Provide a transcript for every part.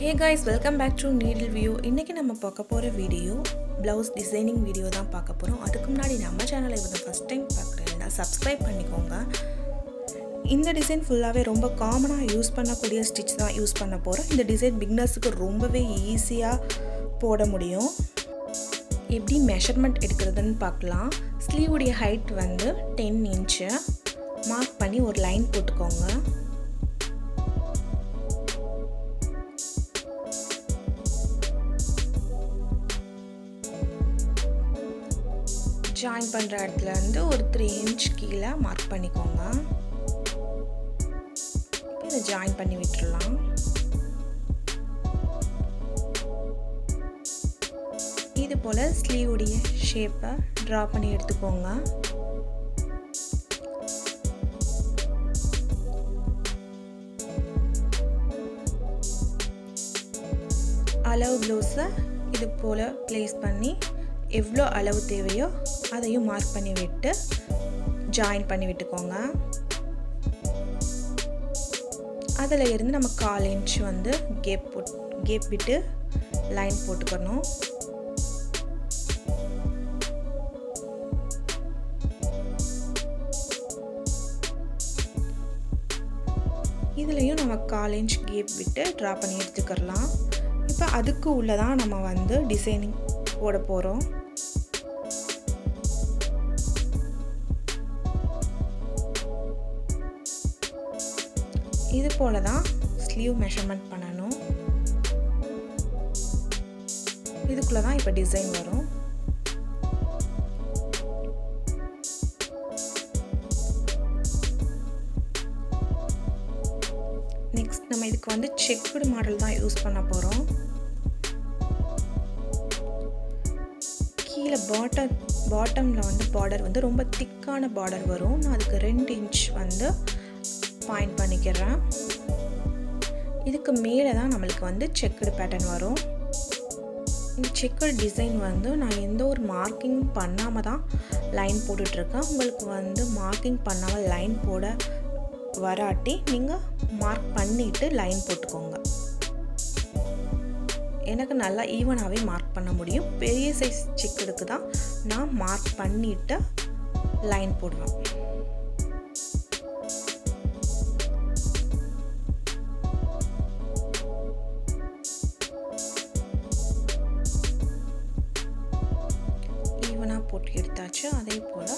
Hey guys, welcome back to Needle View. இன்னைக்கு நம்ம பார்க்க போற வீடியோ blouse designing வீடியோ தான் பார்க்க போறோம். அதுக்கு முன்னாடி நம்ம சேனலை இவங்க ஃபர்ஸ்ட் டைம் பார்க்கறீங்கன்னா subscribe பண்ணிக்கோங்க. இந்த டிசைன் ஃபுல்லாவே ரொம்ப காமனா யூஸ் பண்ணக்கூடிய ஸ்டிட்ச் தான் யூஸ் பண்ண போறோம். இந்த டிசைன் பிகினர்ஸ்க்கு ரொம்பவே ஈஸியா போட முடியும். எப்படி மெஷர்மென்ட் எடுக்கிறதுன்னு பார்க்கலாம். ஸ்லீவ் உடைய ஹைட் வந்து 10 இன்ச் மார்க் பண்ணி ஒரு லைன் போட்டுக்கோங்க. ஜாயின் பண்ணுற இடத்துல இருந்து ஒரு 3 இன்ச் கீழே மார்க் பண்ணிக்கோங்க. இதை ஜாயின் பண்ணி விட்டுறலாம். இது போல் ஸ்லீவுடைய ஷேப்பை ட்ரா பண்ணி எடுத்துக்கோங்க. அளவு ப்ளவுஸை இது போல் ப்ளேஸ் பண்ணி எவ்வளோ அளவு தேவையோ அதையும் மார்க் பண்ணி விட்டு ஜாயின் பண்ணி விட்டுக்கோங்க. அதில் இருந்து நம்ம 1/4 இன்ச் வந்து கேப் விட்டு லைன் போட்டுக்கணும். இதுலேயும் நம்ம 1/4 இன்ச் கேப் விட்டு ட்ரா பண்ணி எடுத்துக்கலாம். இப்போ அதுக்கு உள்ளதான் நம்ம வந்து டிசைனிங் போட போகிறோம். இது போல தான் ஸ்லீவ் மெஷர்மெண்ட் பண்ணணும். இதுக்குள்ள தான் இப்போ டிசைன் வரும். நெக்ஸ்ட் நம்ம இதுக்கு வந்து செக்குடு மாடல் தான் யூஸ் பண்ண போகிறோம். கீழே பாட்டமில் வந்து பார்டர் வந்து ரொம்ப திக்கான பார்டர் வரும். நான் அதுக்கு 2 இன்ச் வந்து பாயிண்ட் பண்ணிக்கிறேன். இதுக்கு மேலே தான் நம்மளுக்கு வந்து செக்குடு பேட்டர்ன் வரும். இந்த செக்குடு டிசைன் வந்து நான் எந்த ஒரு மார்க்கிங் பண்ணாமல் தான் லைன் போட்டுட்ருக்கேன். உங்களுக்கு வந்து மார்க்கிங் பண்ணாமல் லைன் போட வராட்டி நீங்கள் மார்க் பண்ணிவிட்டு லைன் போட்டுக்கோங்க. எனக்கு நல்லா ஈவனாகவே மார்க் பண்ண முடியும். பெரிய சைஸ் செக்குடுக்கு தான் நான் மார்க் பண்ணிவிட்டு லைன் போடுவேன். ஈவனாக போட்டு எடுத்தாச்சு. அதே போல்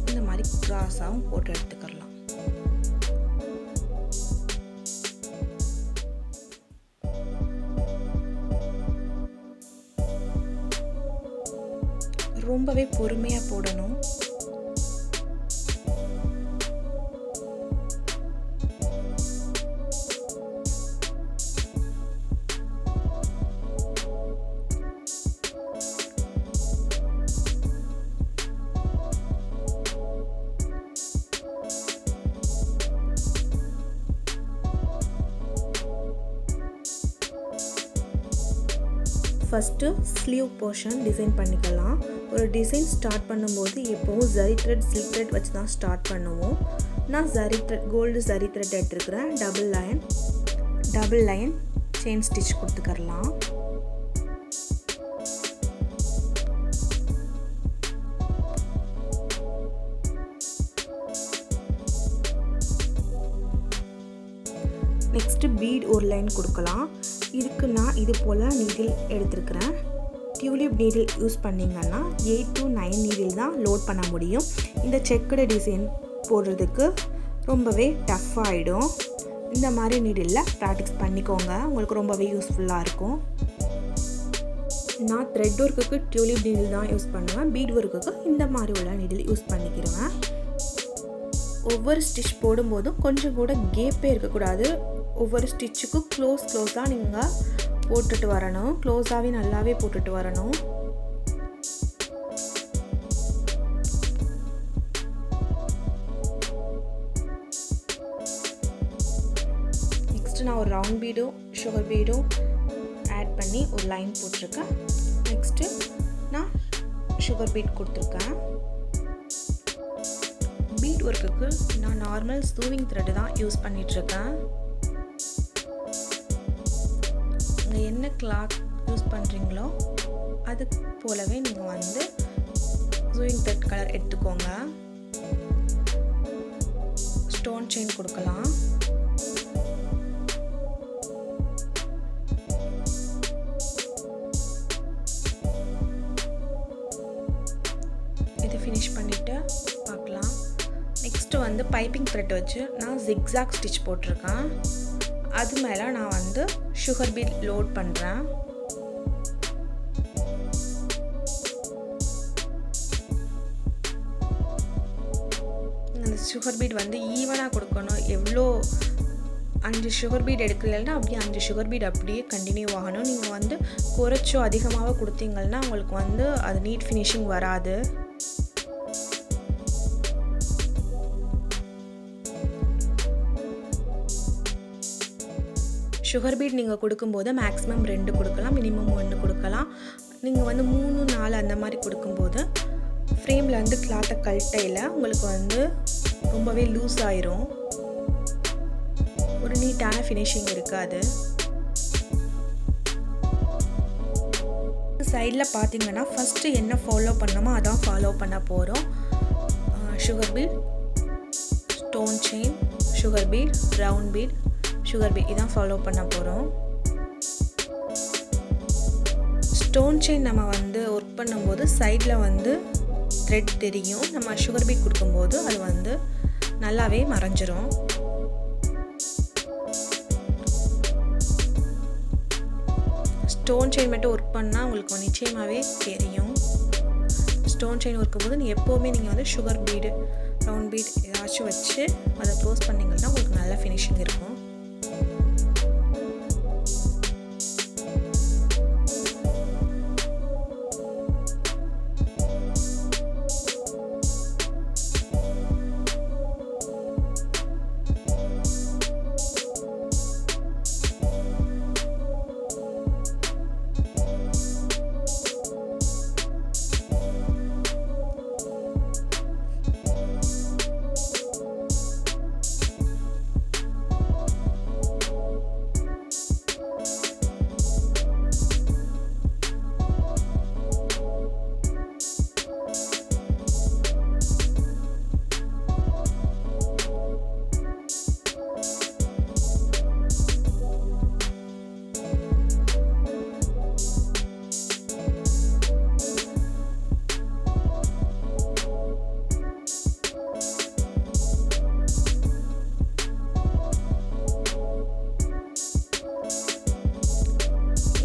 இந்த மாதிரி கிராஸாகவும் போட்டு எடுத்துக்கலாம். ரொம்பவே பொறுமையாக போடணும். ஃபஸ்ட்டு ஸ்லீவ் போர்ஷன் டிசைன் பண்ணிக்கலாம். ஒரு டிசைன் ஸ்டார்ட் பண்ணும்போது எப்போவும் ஜரி த்ரெட் சில்க் த்ரெட் வச்சு தான் ஸ்டார்ட் பண்ணுவோம். நான் zari thread gold zari thread எடுத்துருக்கிறேன். டபுள் லைன் செயின் ஸ்டிச் கொடுத்துக்கலாம். நெக்ஸ்ட்டு பீட் ஒரு லைன் கொடுக்கலாம். இதுக்கு நான் இது போல் நீடில் எடுத்துருக்கிறேன். டியூலிப் நீடில் யூஸ் பண்ணிங்கன்னா 8 to 9 நீடில் தான் லோட் பண்ண முடியும். இந்த செக்குடு டிசைன் போடுறதுக்கு ரொம்பவே டஃப் ஆகிடும். இந்த மாதிரி நீடிலில் ப்ராக்டிஸ் பண்ணிக்கோங்க. உங்களுக்கு ரொம்பவே யூஸ்ஃபுல்லாக இருக்கும். நான் த்ரெட் ஒர்க்குக்கு டியூலிப் நீடில் தான் யூஸ் பண்ணுவேன். பீட் ஒர்க்குக்கு இந்த மாதிரி உள்ள நீடில் யூஸ் பண்ணிக்கிறேன். ஒவ்வொரு ஸ்டிச் போடும்போதும் கொஞ்சம் கூட கேப்பே இருக்கக்கூடாது. ஒவ்வொரு ஸ்டிச்சுக்கும் க்ளோஸாக நீங்கள் போட்டுட்டு வரணும். க்ளோஸாகவே நல்லாவே போட்டுட்டு வரணும். நெக்ஸ்ட்டு நான் ஒரு ரவுண்ட் பீடும் சுகர் பீடும் ஆட் பண்ணி ஒரு லைன் போட்டிருக்கேன். நெக்ஸ்ட்டு நான் சுகர் பீட் கொடுத்துருக்கேன். பீட் ஒர்க்குக்கு நான் நார்மல் ஸ்டூவிங் த்ரெட் தான் யூஸ் பண்ணிகிட்ருக்கேன். நீங்கள் என்ன கிளாத் யூஸ் பண்ணுறீங்களோ அது போலவே நீங்கள் வந்து சூயிங் த்ரெட் கலர் எடுத்துக்கோங்க. ஸ்டோன் செயின் கொடுக்கலாம். இது ஃபினிஷ் பண்ணிவிட்டு பார்க்கலாம். நெக்ஸ்ட்டு வந்து பைப்பிங் த்ரெட் வச்சு நான் ஜிக்ஸாக் ஸ்டிச் போட்டிருக்கேன். அது மேலே நான் வந்து சுகர் பீட் லோட் பண்ணுறேன். அந்த சுகர் பீட் வந்து ஈவனாக கொடுக்கணும். எவ்வளோ 5 சுகர் பீட் எடுக்கலைன்னா அப்படியே 5 சுகர் பீட் அப்படியே கண்டினியூ ஆகணும். நீங்கள் வந்து குறைச்சோ அதிகமாக கொடுத்தீங்கன்னா உங்களுக்கு வந்து அது நீட் ஃபினிஷிங் வராது. சுகர் பீட் நீங்கள் கொடுக்கும்போது மேக்ஸிமம் 2 கொடுக்கலாம், மினிமம் 1 கொடுக்கலாம். நீங்கள் வந்து 3, 4 அந்த மாதிரி கொடுக்கும்போது ஃப்ரேமில் வந்து கிளாத்தை கழட்டையில் உங்களுக்கு வந்து ரொம்பவே லூஸ் ஆயிரும். ஒரு நீட்டான ஃபினிஷிங் இருக்காது. சைடில் பார்த்தீங்கன்னா ஃபஸ்ட்டு என்ன ஃபாலோ பண்ணோமோ அதான் ஃபாலோ பண்ண போகிறோம். Sugar beat, stone chain, sugar beat, round beat, sugar beat இதான் ஃபாலோ பண்ண போகிறோம். ஸ்டோன் செயின் நம்ம வந்து ஒர்க் பண்ணும்போது சைடில் வந்து த்ரெட் தெரியும். நம்ம சுகர் பீட் கொடுக்கும்போது அது வந்து நல்லாவே மறைஞ்சிரும். ஸ்டோன் செயின் மட்டும் ஒர்க் பண்ணால் உங்களுக்கு நிச்சயமாகவே தெரியும். ஸ்டோன் செயின் ஒர்க்கும் போது எப்போவுமே நீங்கள் வந்து சுகர் பீடு, ரவுண்ட் பீட் ஏதாச்சும் வச்சு அதை க்ளோஸ் பண்ணிங்கன்னா உங்களுக்கு நல்ல ஃபினிஷிங் இருக்கும்.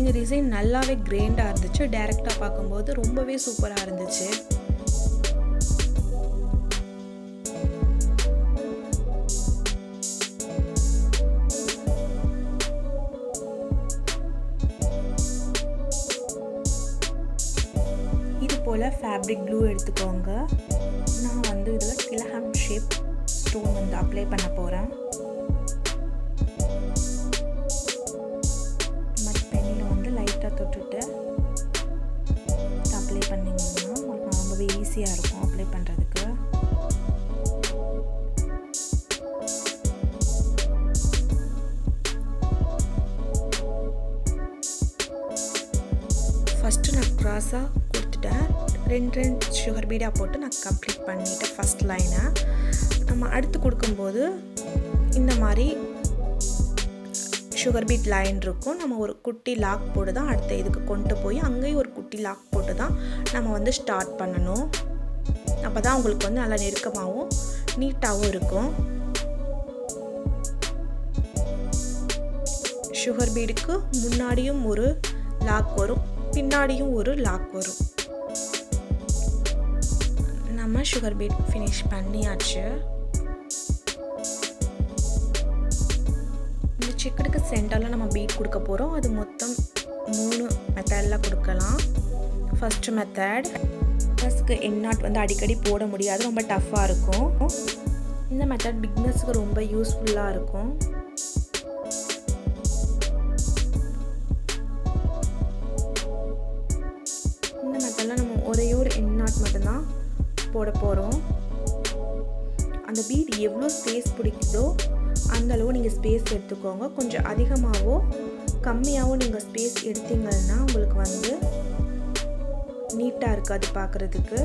இந்த டிசைன் நல்லாவே கிராண்டாக இருந்துச்சு. டைரெக்டாக பார்க்கும்போது ரொம்பவே சூப்பராக இருந்துச்சு. இது போல் ஃபேப்ரிக் க்ளூ எடுத்துக்கோங்க. நான் வந்து இதில் கிலஹாம் ஷேப் ஸ்டோன் வந்து அப்ளை பண்ண போகிறேன். தொட்டுட்டு அப்ளை பண்ணிங்கன்னா உங்களுக்கு ரொம்பவே ஈஸியாக இருக்கும் அப்ளை பண்ணுறதுக்கு. ஃபஸ்ட்டு நான் க்ராஸாக கொடுத்துட்டேன். 2 சுகர் பீடாக போட்டு நான் கம்ப்ளீட் பண்ணிவிட்டேன் ஃபஸ்ட் லைனை. நம்ம அடுத்து கொடுக்கும்போது இந்த மாதிரி சுகர் பீட் லைன் இருக்கும். நம்ம ஒரு குட்டி லாக் போட்டு தான் அடுத்த இதுக்கு கொண்டு போய் அங்கேயும் ஒரு குட்டி லாக் போட்டு தான் நம்ம வந்து ஸ்டார்ட் பண்ணணும். அப்போ தான் உங்களுக்கு வந்து நல்லா நெருக்கமாகவும் நீட்டாகவும் இருக்கும். சுகர் பீடுக்கு முன்னாடியும் ஒரு லாக் வரும், பின்னாடியும் ஒரு லாக் வரும். நம்ம சுகர் பீட் ஃபினிஷ் பண்ணியாச்சு. இந்த செக்குடுக்கு சென்டரில் நம்ம பீட் கொடுக்க போகிறோம். அது மொத்தம் 3 மெத்தடில் கொடுக்கலாம். ஃபஸ்ட்டு மெத்தட், பிகினர்ஸ்க்கு எண்ட் நாட் வந்து அடிக்கடி போட முடியாது, ரொம்ப டஃப்பாக இருக்கும். இந்த மெத்தட் பிகினர்ஸ்க்கு ரொம்ப யூஸ்ஃபுல்லாக இருக்கும். இந்த மெத்தடில் நம்ம ஒரே ஒரு எண்ட் நாட் மட்டும்தான் போட போகிறோம். அந்த பீட் எவ்வளோ ஸ்பேஸ் பிடிக்குதோ அந்தளவு நீங்கள் ஸ்பேஸ் எடுத்துக்கோங்க. கொஞ்சம் அதிகமாகவோ கம்மியாகவும் நீங்கள் ஸ்பேஸ் எடுத்தீங்கன்னா உங்களுக்கு வந்து நீட்டாக இருக்காது பார்க்குறதுக்கு.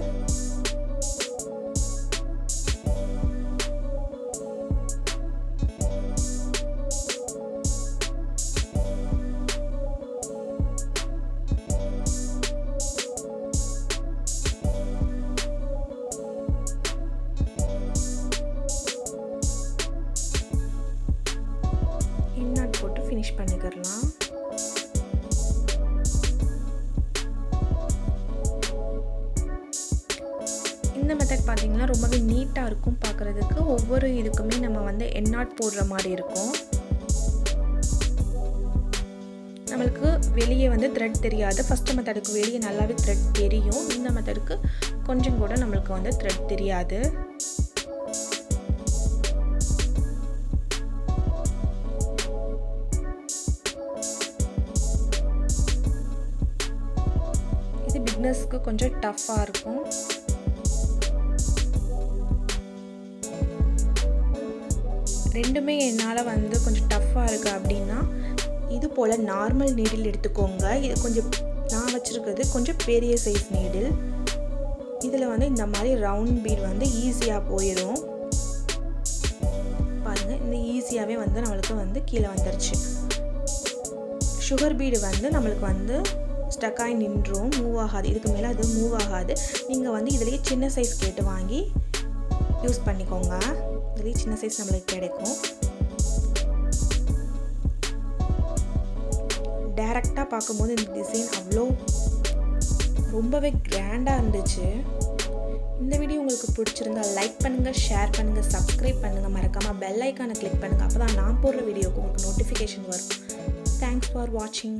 இன்னாட் போட்டு ஃபினிஷ் பண்ணிக்கிறலாம். இந்த மெத்தட் பார்த்தீங்கன்னா ரொம்பவே நீட்டாக இருக்கும் பார்க்குறதுக்கு. ஒவ்வொரு இதுக்குமே நம்ம வந்து எண்ணாட் போடுற மாதிரி இருக்கும். நம்மளுக்கு வெளியே வந்து த்ரெட் தெரியாது. ஃபஸ்ட்டு மெத்தடுக்கு வெளியே நல்லாவே த்ரெட் தெரியும். இந்த மெத்தடுக்கு கொஞ்சம் கூட நம்மளுக்கு வந்து த்ரெட் தெரியாது. இது பிகினர்ஸ்க்கு கொஞ்சம் டஃப்பாக இருக்கும். ரெண்டுமே என்னால் வந்து கொஞ்சம் டஃப்பாக இருக்குது அப்படின்னா இது போல் நார்மல் நீடில் எடுத்துக்கோங்க. இது கொஞ்சம் நான் வச்சுருக்கிறது கொஞ்சம் பெரிய சைஸ் நீடில். இதில் வந்து இந்த மாதிரி ரவுண்ட் பீட் வந்து ஈஸியாக போயிடும். பாருங்கள், இந்த ஈஸியாகவே வந்து நம்மளுக்கு வந்து கீழே வந்துருச்சு. சுகர் பீடு வந்து நம்மளுக்கு வந்து ஸ்டக்காகி நின்றும், மூவ் ஆகாது. இதுக்கு மேலே அது மூவ் ஆகாது. நீங்கள் வந்து இதிலேயே சின்ன சைஸ் கேட்டு வாங்கி யூஸ் பண்ணிக்கோங்க. இதுலேயே சின்ன சைஸ் நம்மளுக்கு கிடைக்கும். டைரெக்டாக பார்க்கும்போது இந்த டிசைன் அவ்வளோ ரொம்பவே கிராண்டாக இருந்துச்சு. இந்த வீடியோ உங்களுக்கு பிடிச்சிருந்தா லைக் பண்ணுங்கள், ஷேர் பண்ணுங்கள், சப்ஸ்கிரைப் பண்ணுங்கள். மறக்காமல் பெல் ஐக்கானை கிளிக் பண்ணுங்கள். அப்போ தான் நான் போடுற வீடியோக்கு உங்களுக்கு நோட்டிஃபிகேஷன் வரும். தேங்க்ஸ் ஃபார் வாட்சிங்.